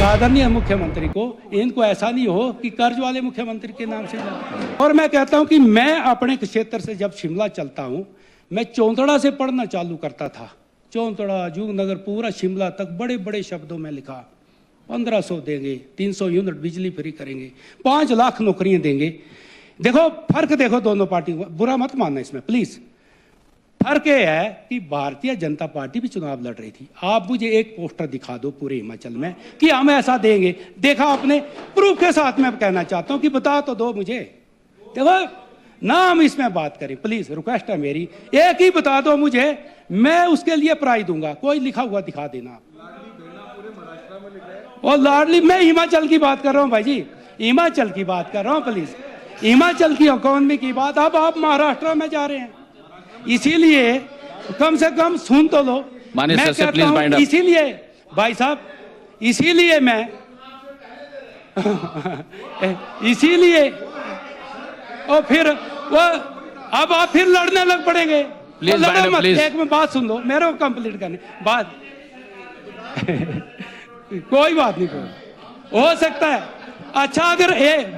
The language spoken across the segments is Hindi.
लेकिन आदरणीय मुख्यमंत्री को इनको ऐसा नहीं हो कि कर्ज वाले मुख्यमंत्री के नाम से जाए। और मैं कहता हूं कि मैं अपने क्षेत्र से जब शिमला चलता हूं, मैं चौंतड़ा से पढ़ना चालू करता था। चौंतड़ा, जुगनगर, पूरा शिमला तक बड़े बड़े शब्दों में लिखा 1500 देंगे, 300 यूनिट बिजली फ्री करेंगे, 5 लाख नौकरियां देंगे। देखो फर्क देखो दोनों पार्टी को, बुरा मत मानना इसमें प्लीज। फर्क ये है कि भारतीय जनता पार्टी भी चुनाव लड़ रही थी। आप मुझे एक पोस्टर दिखा दो पूरे हिमाचल में कि हम ऐसा देंगे, देखा आपने? प्रूफ के साथ मैं कहना चाहता हूं कि बता तो दो मुझे। देखो ना हम इसमें बात करें प्लीज, रिक्वेस्ट है मेरी, एक ही बता दो मुझे, मैं उसके लिए प्राइज दूंगा। कोई लिखा हुआ दिखा देना। और लाडली, मैं हिमाचल की बात कर रहा हूं भाई जी, हिमाचल की बात कर रहा हूं प्लीज, हिमाचल की इकोनॉमी की बात। अब आप महाराष्ट्र में जा रहे हैं, इसीलिए कम से कम सुन तो लो। मैं कहता हूं इसीलिए भाई साहब, इसीलिए मैं इसीलिए और फिर वो अब आप फिर लड़ने लग पड़ेंगे। प्लीज मत, एक में बात सुन लो, मेरे को कंप्लीट करने बात कोई बात नहीं, कोई हो सकता है। अच्छा अगर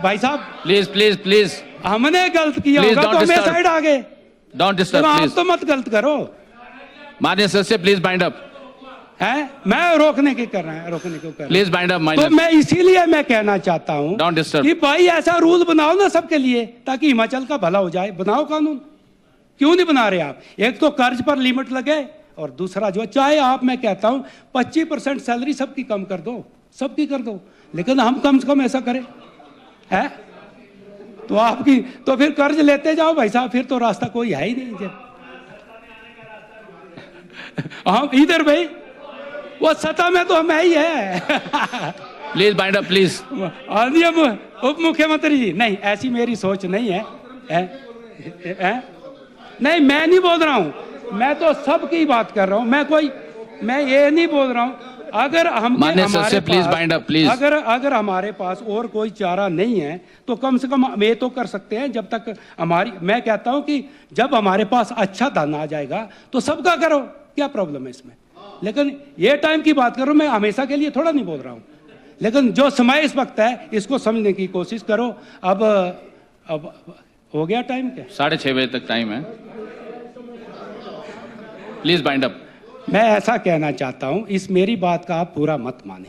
भाई साहब प्लीज प्लीज प्लीज, हमने गलत किया होगा तो हमें साइड आ गए। डोंट डिस्टर्ब प्लीज, आप तो मत गलत करो। माननीय सदस्य प्लीज बाइंड अप। है मैं रोकने की कर रहा है, रोकने को कर रहा है। Please bind up. तो मैं इसीलिए मैं कहना चाहता हूं डोंट डिस्टर्ब कि भाई ऐसा रूल बनाओ ना सबके लिए, ताकि हिमाचल का भला हो जाए। बनाओ कानून, क्यों नहीं बना रहे आप? एक तो कर्ज पर लिमिट लगे, और दूसरा जो चाहे आप, मैं कहता हूं 25% सैलरी सबकी कम कर दो, सबकी कर दो, लेकिन हम कम से कम ऐसा करें है तो आपकी, तो फिर कर्ज लेते जाओ भाई साहब, फिर तो रास्ता कोई है ही नहीं। हम इधर भाई वो सत्ता में तो मैं ही है। Please bind up please. उप मुख्यमंत्री जी, नहीं ऐसी मेरी सोच नहीं है। नहीं मैं नहीं बोल रहा हूं, मैं तो सबकी बात कर रहा हूं। मैं ये नहीं बोल रहा हूं। अगर हम प्लीज बाइंड अप प्लीज। अगर हमारे पास और कोई चारा नहीं है तो कम से कम हम ये तो कर सकते हैं, जब तक हमारी, मैं कहता हूं कि जब हमारे पास अच्छा धन आ जाएगा तो सबका करो, क्या प्रॉब्लम है इसमें? लेकिन ये टाइम की बात करो, मैं हमेशा के लिए थोड़ा नहीं बोल रहा हूं, लेकिन जो समय इस वक्त है इसको समझने की कोशिश करो। अब हो गया टाइम, क्या 6:30 बजे तक टाइम है। Please bind up. मैं ऐसा कहना चाहता हूं, इस मेरी बात का आप पूरा मत माने,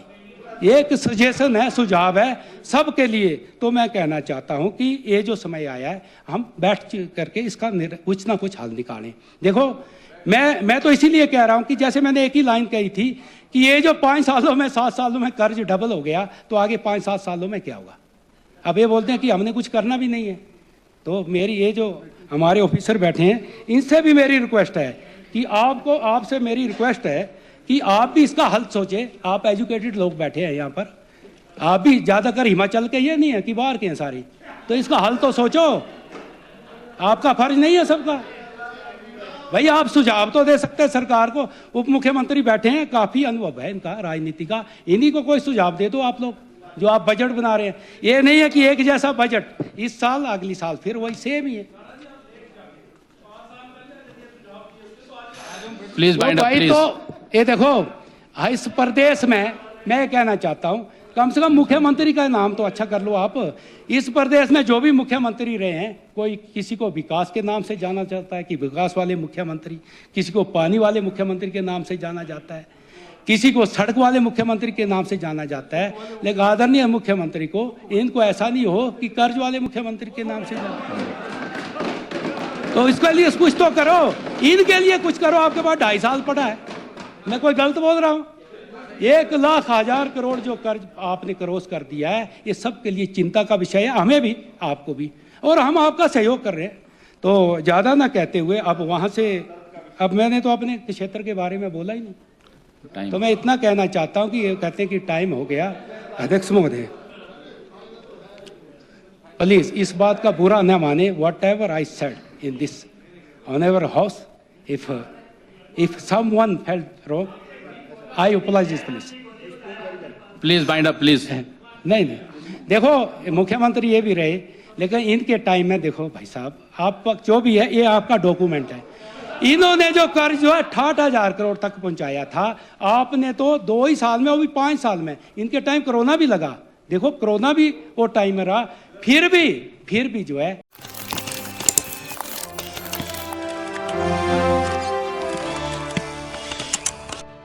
एक सजेशन है, सुझाव है सबके लिए। तो मैं कहना चाहता हूं कि ये जो समय आया है, हम बैठ करके इसका कुछ ना कुछ हल निकालें। देखो मैं तो इसीलिए कह रहा हूं कि जैसे मैंने एक ही लाइन कही थी कि ये जो 5 सालों में 7 सालों में कर्ज डबल हो गया, तो आगे 5-7 सालों में क्या होगा? अब ये बोलते हैं कि हमने कुछ करना भी नहीं है। तो मेरी ये जो हमारे ऑफिसर बैठे हैं, इनसे भी मेरी रिक्वेस्ट है कि आपसे मेरी रिक्वेस्ट है कि आप भी इसका हल सोचें। आप एजुकेटेड लोग बैठे हैं यहाँ पर, आप भी ज़्यादातर हिमाचल के ये नहीं है कि बाहर के हैं सारी, तो इसका हल तो सोचो। आपका फर्ज नहीं है सबका भाई, आप सुझाव तो दे सकते हैं सरकार को। उप मुख्यमंत्री बैठे हैं, काफी अनुभव है इनका राजनीति का, इन्हीं को कोई सुझाव दे दो आप लोग, जो आप बजट बना रहे हैं। ये नहीं है कि एक जैसा बजट इस साल अगली साल फिर वही सेम ही है। Please bind up please. तो ये देखो, इस प्रदेश में मैं कहना चाहता हूं, कम से कम मुख्यमंत्री का नाम तो अच्छा कर लो आप। इस प्रदेश में जो भी मुख्यमंत्री रहे हैं, कोई किसी को विकास के नाम से जाना जाता है कि विकास वाले मुख्यमंत्री, किसी को पानी वाले मुख्यमंत्री के नाम से जाना जाता है, किसी को सड़क वाले मुख्यमंत्री के नाम से जाना जाता है। लेकिन आदरणीय मुख्यमंत्री को, इनको ऐसा नहीं हो कि कर्ज वाले मुख्यमंत्री के नाम से जाना। तो इसके लिए कुछ तो करो, इनके लिए कुछ करो। आपके पास 2.5 साल पड़ा है, मैं कोई गलत बोल रहा हूँ? 1,00,000 करोड़ जो कर्ज आपने क्रॉस कर दिया है, ये सबके लिए चिंता का विषय है, हमें भी आपको भी, और हम आपका सहयोग कर रहे हैं। तो ज़्यादा ना कहते हुए अब वहाँ से, अब मैंने तो अपने क्षेत्र के बारे में बोला ही नहीं, तो मैं इतना कहना चाहता हूँ कि ये कहते हैं कि टाइम हो गया। अध्यक्ष महोदय प्लीज इस बात का बुरा न माने। Whatever I said in this honourable house, if someone felt wrong, I apologise please. Please bind up please. नहीं देखो, मुख्यमंत्री ये भी रहे, लेकिन इनके टाइम में देखो भाई साहब, आप जो भी है ये आपका डॉक्यूमेंट है, इन्होंने जो कर्ज जो है 68,000 करोड़ तक पहुंचाया था, आपने तो 2 ही साल में, वो भी 5 साल में, इनके टाइम कोरोना भी लगा, देखो कोरोना भी वो टाइम में रहा, फिर भी जो है